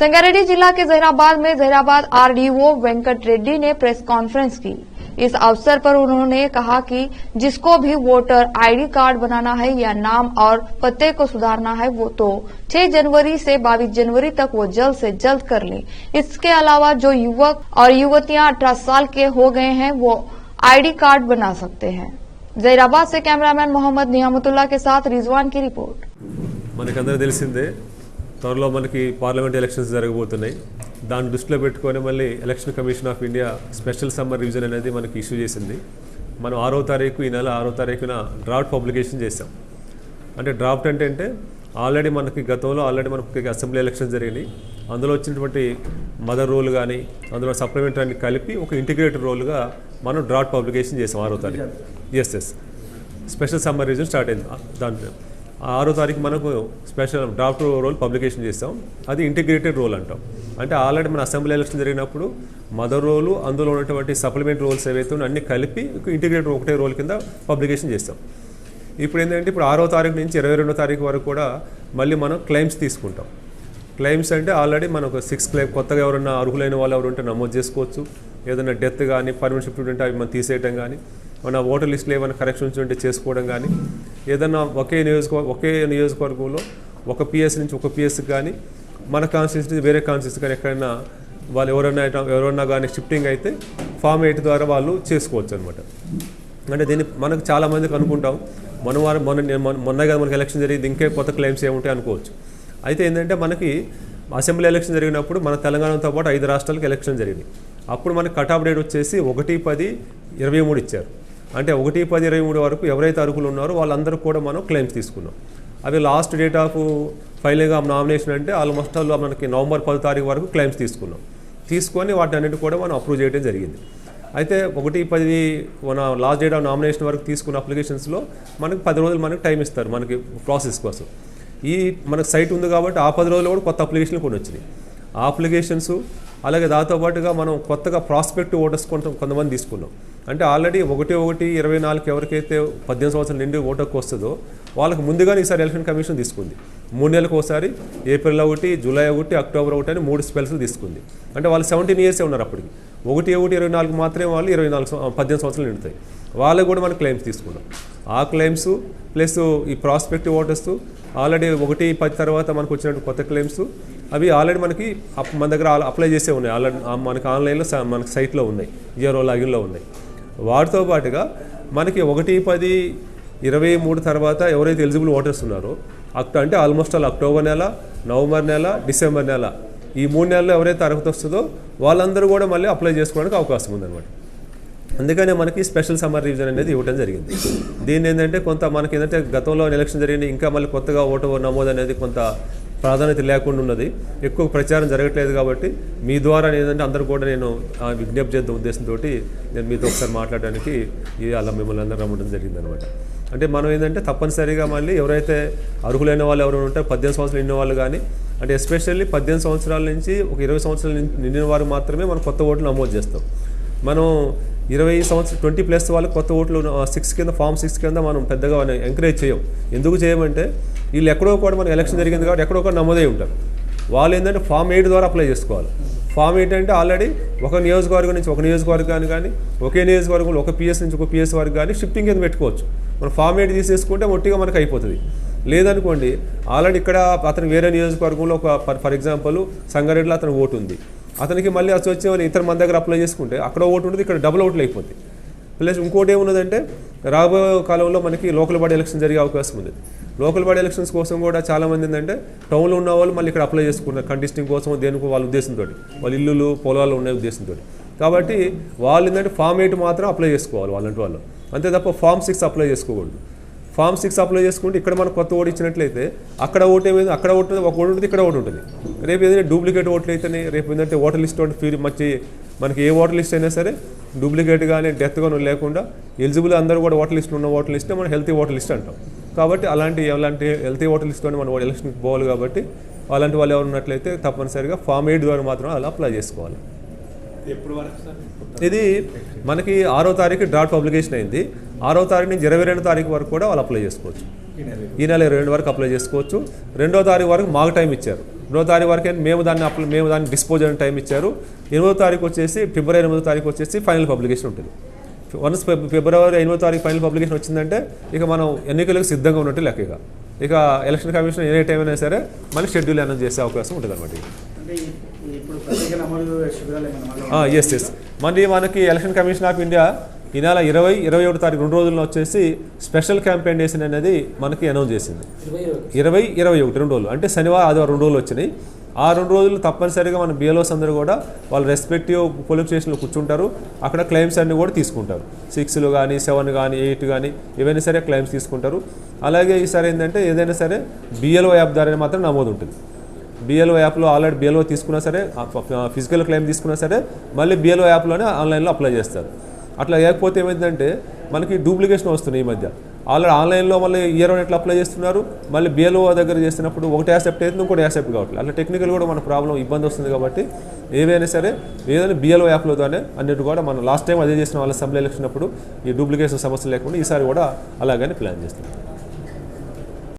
संगारेड्डी जिला के जहीराबाद में जहीराबाद आरडीओ वेंकट रेड्डी ने प्रेस कॉन्फ्रेंस की। इस अवसर पर उन्होंने कहा कि जिसको भी वोटर आईडी कार्ड बनाना है या नाम और पते को सुधारना है वो तो 6 जनवरी से 22 जनवरी तक वो जल्द से जल्द कर ले। इसके अलावा जो युवक और युवतियां 18 साल के हो गए हैं वो आईडी कार्ड बना सकते हैं। जहीराबाद से कैमरामैन मोहम्मद नियामतुल्लाह के साथ रिजवान की रिपोर्ट। మనకందరూ తెలిసిందే త్వరలో మనకి పార్లమెంట్ ఎలక్షన్స్ జరగబోతున్నాయి। దాన్ని దృష్టిలో పెట్టుకొని మళ్ళీ election commission of India special summer revision అనేది మనకి ఇష్యూ చేసింది। మనం 6వ తారీఖు ఈ నెల 6వ తారీఖున డ్రాఫ్ట్ పబ్లికేషన్ చేసాం। అంటే డ్రాఫ్ట్ అంటే ఆల్రెడీ మనకి గతంలో మనకి అసెంబ్లీ ఎలక్షన్స్ జరిగినాయి। అందులో వచ్చినటువంటి మదర్ రోల్ కానీ అందులో సప్లిమెంటరీ అన్ని కలిపి ఒక ఇంటిగ్రేటెడ్ రోల్గా మనం డ్రాఫ్ట్ పబ్లికేషన్ చేసాం 6వ తారీఖు। Yes special summer revision start అయింది। దాంట్లో 6వ తారీఖు మనకు స్పెషల్ డ్రాఫ్ట్ రోల్ పబ్లికేషన్ చేస్తాం। అది ఇంటిగ్రేటెడ్ రోల్ అంటాం। అంటే ఆల్రెడీ మన అసెంబ్లీ ఎలక్షన్ జరిగినప్పుడు మదర్ రోలు అందులో ఉన్నటువంటి సప్లిమెంట్ రోల్స్ ఏవైతే అన్నీ కలిపి ఇంటిగ్రేటెడ్ ఒకటే రోల్ కింద పబ్లికేషన్ చేస్తాం। ఇప్పుడు ఏంటంటే ఇప్పుడు 6వ తారీఖు నుంచి 22వ తారీఖు వరకు కూడా మళ్ళీ మనం క్లెయిమ్స్ తీసుకుంటాం। క్లెయిమ్స్ అంటే ఆల్రెడీ మనకు 6 క్లెయిమ్ కొత్తగా ఎవరన్నా అర్హులైన వాళ్ళు ఎవరు ఉంటే నమోదు చేసుకోవచ్చు। ఏదైనా డెత్ కానీ పర్మనెంట్ షిఫ్ట్ ఉంటే అవి మనం తీసేయటం కానీ మన ఓటర్ లిస్టులో ఏమైనా కరెక్షన్స్ ఉంటే చేసుకోవడం కానీ ఏదన్నా ఒకే నియోజకవర్గంలో ఒక పిఎస్ నుంచి ఒక పిఎస్కి కానీ మన కాన్స్టిట్యూన్సీ నుంచి వేరే కాన్స్టిట్యూన్సీ కానీ ఎక్కడైనా వాళ్ళు ఎవరన్నా కానీ షిఫ్టింగ్ అయితే ఫామ్ 8 ద్వారా వాళ్ళు చేసుకోవచ్చు అనమాట। అంటే దీన్ని మనకు చాలామందికి అనుకుంటాం మొన్నగా మనకి ఎలక్షన్ జరిగింది ఇంకే కొత్త క్లెయిమ్స్ ఏముంటాయి అనుకోవచ్చు। అయితే ఏంటంటే మనకి అసెంబ్లీ ఎలక్షన్ జరిగినప్పుడు మన తెలంగాణతో పాటు 5 రాష్ట్రాలకు ఎలక్షన్ జరిగింది। అప్పుడు మనకి కట్ ఆఫ్ డేట్ వచ్చేసి 1/10/23 ఇచ్చారు। అంటే 1/10/23 వరకు ఎవరైతే అర్హులు ఉన్నారో వాళ్ళందరూ కూడా మనం క్లెయిమ్స్ తీసుకున్నాం। అవి last date of filing of nomination అంటే ఆల్మోస్ట్ మనకి నవంబర్ 10 తారీఖు వరకు క్లెయిమ్స్ తీసుకొని వాటి అన్నిటి కూడా మనం అప్రూవ్ చేయడం జరిగింది। అయితే 1/10 మన లాస్ట్ డేట్ ఆఫ్ నామినేషన్ వరకు తీసుకున్న అప్లికేషన్స్లో మనకి 10 రోజులు మనకి టైం ఇస్తారు మనకి ప్రాసెస్ కోసం। ఈ మనకు సైట్ ఉంది కాబట్టి ఆ 10 రోజుల్లో కూడా కొత్త అప్లికేషన్లు కొన్ని వచ్చినాయి। ఆ అప్లికేషన్స్ అలాగే దాంతోపాటుగా మనం కొత్తగా ప్రాస్పెక్టివ్ ఓటర్స్ కొంతమంది తీసుకున్నాం। అంటే ఆల్రెడీ 1/1/24 ఎవరికైతే 18 సంవత్సరాల నిండి ఓటర్కి వస్తుందో వాళ్ళకి ముందుగానే ఈసారి ఎలక్షన్ కమిషన్ తీసుకుంది। 3 నెలలకు ఒకసారి ఏప్రిల్ 1, జూలై 1, అక్టోబర్ 1 అని 3 స్పెల్స్ తీసుకుంది। అంటే వాళ్ళు 17 ఇయర్సే ఉన్నారు అప్పటికి। 1/1/24 మాత్రమే వాళ్ళు 18 సంవత్సరాలు నిండుతాయి। వాళ్ళకు కూడా మనం క్లెయిమ్స్ తీసుకున్నాం। ఆ క్లెయిమ్స్ ప్లస్ ఈ ప్రాస్పెక్టివ్ ఓటర్స్ ఆల్రెడీ 1/10 తర్వాత మనకు వచ్చినట్టు కొత్త క్లెయిమ్స్ అవి ఆల్రెడీ మనకి మన దగ్గర అప్లై చేసే ఉన్నాయి। ఆల్రెడీ మనకి ఆన్లైన్లో మనకి సైట్లో ఉన్నాయి, జియో లాగిన్లో ఉన్నాయి। వాటితో పాటుగా మనకి 1/10/23 తర్వాత ఎవరైతే ఎలిజిబుల్ ఓటర్స్ ఉన్నారో అంటే ఆల్మోస్ట్ అక్టోబర్ నెల, నవంబర్ నెల, డిసెంబర్ నెల ఈ 3 నెలల్లో ఎవరైతే అర్హత వస్తుందో వాళ్ళందరూ కూడా మళ్ళీ అప్లై చేసుకోవడానికి అవకాశం ఉందన్నమాట। అందుకనే మనకి స్పెషల్ సమ్మర్ రివిజన్ అనేది ఇవ్వడం జరిగింది। దీన్ని ఏంటంటే మనకి ఏంటంటే గతంలో ఎలక్షన్ జరిగింది ఇంకా మళ్ళీ కొత్తగా ఓటర్ నమోదు అనేది కొంత ప్రాధాన్యత లేకుండా ఉన్నది, ఎక్కువ ప్రచారం జరగట్లేదు కాబట్టి మీ ద్వారా ఏంటంటే అందరూ కూడా నేను విజ్ఞప్తి చేద్దాం ఉద్దేశంతో నేను మీతో ఒకసారి మాట్లాడడానికి అలా మిమ్మల్ని అందరూ రమ్మడం జరిగిందనమాట। అంటే మనం ఏంటంటే తప్పనిసరిగా మళ్ళీ ఎవరైతే అర్హులైన వాళ్ళు ఎవరైనా ఉంటే 18 సంవత్సరాలు నిండిన వాళ్ళు కానీ అంటే ఎస్పెషల్లీ 18 సంవత్సరాల నుంచి ఒక 20 సంవత్సరాలు నిండిన వారు మాత్రమే మనం కొత్త ఓట్లు నమోదు చేస్తాం। మనం 20 సంవత్సరాలు 20+ వాళ్ళకి కొత్త ఓట్లు 6 కింద ఫామ్ 6 కింద మనం పెద్దగా ఎంకరేజ్ చేయం। ఎందుకు చేయమంటే వీళ్ళు ఎక్కడో కూడా మనకి ఎలక్షన్ జరిగింది కాబట్టి ఎక్కడో కూడా నమోదై ఉంటారు। వాళ్ళు ఏంటంటే ఫామ్ 8 ద్వారా అప్లై చేసుకోవాలి। ఫామ్ 8 అంటే ఆల్రెడీ ఒక నియోజకవర్గం నుంచి ఒక నియోజకవర్గాన్ని కానీ ఒకే నియోజకవర్గంలో ఒక పిఎస్ నుంచి ఒక పిఎస్ వరకు కానీ షిఫ్టింగ్ కింద పెట్టుకోవచ్చు। మనం ఫామ్ 8 తీసేసుకుంటే మొట్టిగా మనకు అయిపోతుంది। లేదనుకోండి ఆల్రెడీ ఇక్కడ అతను వేరే నియోజకవర్గంలో ఒక ఫర్ ఎగ్జాంపుల్ సంగారెడ్డిలో అతను ఓటు ఉంది, అతనికి మళ్ళీ వచ్చే ఇతర మన దగ్గర అప్లై చేసుకుంటే అక్కడ ఓటు ఉంటుంది, ఇక్కడ డబుల్ ఓట్లు అయిపోతుంది। ప్లస్ ఇంకోటి ఏమున్నదంటే రాబోయే కాలంలో మనకి లోకల్ బాడీ ఎలక్షన్ జరిగే అవకాశం ఉంది। లోకల్ బాడీ ఎలక్షన్స్ కోసం కూడా చాలామంది ఏంటంటే టౌన్లో ఉన్న వాళ్ళు మళ్ళీ ఇక్కడ అప్లై చేసుకున్నారు కంటెస్టింగ్ కోసం దేనికి వాళ్ళ ఉద్దేశంతో, వాళ్ళ ఇల్లులు పొలాలు ఉన్న ఉద్దేశంతో। కాబట్టి వాళ్ళు ఏంటంటే ఫామ్ 8 మాత్రం అప్లై చేసుకోవాలి వాళ్ళంటి వాళ్ళు, అంతే తప్ప ఫామ్ 6 అప్లై చేసుకోకూడదు। ఫామ్ 6 అప్లై చేసుకుంటే ఇక్కడ మనకు కొత్త ఓటు ఇచ్చినట్లయితే అక్కడ ఓటు ఏమైంది అక్కడ ఓటు ఒక ఓటు ఉంటుంది, ఇక్కడ ఓటు ఉంటుంది। రేపు ఏదైనా డూప్లికేట్ ఓట్లు అయితేనే రేపు ఏంటంటే ఓటర్ లిస్ట్ మనకి ఏ ఓటర్ లిస్ట్ అయినా సరే డూప్లికేట్ కానీ డెత్ కానీ లేకుండా ఎలిజిబుల్ అందరూ కూడా ఓటర్ లిస్టులో ఉన్న ఓటర్ లిస్టే మనం హెల్తీ ఓటర్ లిస్ట్ అంటాం। కాబట్టి అలాంటి హెల్తీ ఓటర్ లిస్ట్తోనే మనం ఎలక్షన్కి పోవాలి కాబట్టి అలాంటి వాళ్ళు ఎవరు ఉన్నట్లయితే తప్పనిసరిగా ఫామ్ 8 ద్వారా మాత్రం అలా అప్లై చేసుకోవాలి। ఇది మనకి 6వ తారీఖు డ్రాఫ్ట్ పబ్లికేషన్ అయింది। 6వ తారీఖు నుంచి 22వ తారీఖు వరకు కూడా వాళ్ళు అప్లై చేసుకోవచ్చు। ఈ నెల 22 వరకు అప్లై చేసుకోవచ్చు। 2వ తారీఖు వరకు మాకు టైం ఇచ్చారు। 2వ తారీఖు వరకే మేము దాన్ని డిస్పోజ్ అయిన టైం ఇచ్చారు. 8వ తారీఖు వచ్చేసి ఫిబ్రవరి 8వ తారీఖు వచ్చేసి ఫైనల్ పబ్లికేషన్ ఉంటుంది. వన్స్ ఫిబ్రవరి 8వ తారీఖు ఫైనల్ పబ్లికేషన్ వచ్చిందంటే ఇక మనం ఎన్నికలకు సిద్ధంగా ఉన్నట్టు లెక్క. ఇక ఎలక్షన్ కమిషన్ ఏ టైం అయినా సరే మళ్ళీ షెడ్యూల్ అనౌన్స్ చేసే అవకాశం ఉంటుంది అనమాట. ఎస్ మళ్ళీ మనకి ఎలక్షన్ కమిషన్ ఆఫ్ ఇండియా ఈ నెల 20-21 తారీఖు 2 రోజుల్లో వచ్చేసి స్పెషల్ క్యాంపెయిన్ డేస్ అనేది మనకి అనౌన్స్ చేసింది. 20-21 2 రోజులు అంటే శనివారం ఆదివారం 2 రోజులు వచ్చినాయి. ఆ 2 రోజులు తప్పనిసరిగా మన బిఎల్ఓస్ అందరూ కూడా వాళ్ళ రెస్పెక్టివ్ పోలింగ్ స్టేషన్లో కూర్చుంటారు. అక్కడ క్లెయిమ్స్ అన్నీ కూడా తీసుకుంటారు. 6 కానీ 7 కానీ 8 కానీ ఏవైనా సరే క్లెయిమ్స్ తీసుకుంటారు. అలాగే ఈసారి ఏంటంటే ఏదైనా సరే బిఎల్ఓ యాప్ ద్వారా మాత్రం నమోదు ఉంటుంది. బిఎల్ఓ యాప్లో ఆల్రెడీ బిఎల్ఓ తీసుకున్నా సరే ఫిజికల్ క్లెయిమ్ తీసుకున్నా సరే మళ్ళీ బిఎల్ఓ యాప్లోనే ఆన్లైన్లో అప్లై చేస్తారు. అట్లా లేకపోతే ఏమైందంటే మనకి డూప్లికేషన్ వస్తున్నాయి ఈ మధ్య. ఆల్రెడీ ఆన్లైన్లో మళ్ళీ ఇయర్ ఎట్లా అప్లై చేస్తున్నారు, మళ్ళీ బిఎల్ఓ దగ్గర చేస్తున్నప్పుడు ఒకటి యాక్సెప్ట్ అవుతుంది, ఇంకోటి యాక్సెప్ట్ కావట్లేదు. అట్లా టెక్నికల్ కూడా మన ప్రాబ్లం ఇబ్బంది వస్తుంది. కాబట్టి ఏవైనా సరే ఏదైనా బిఎల్ఓ యాప్లోనే అన్నిటి కూడా మనం లాస్ట్ టైం అదే చేసిన వాళ్ళ అసెంబ్లీ ఎలక్షన్ అప్పుడు ఈ డూప్లికేషన్ సమస్య లేకుండా ఈసారి కూడా అలాగనే ప్లాన్ చేస్తున్నాం.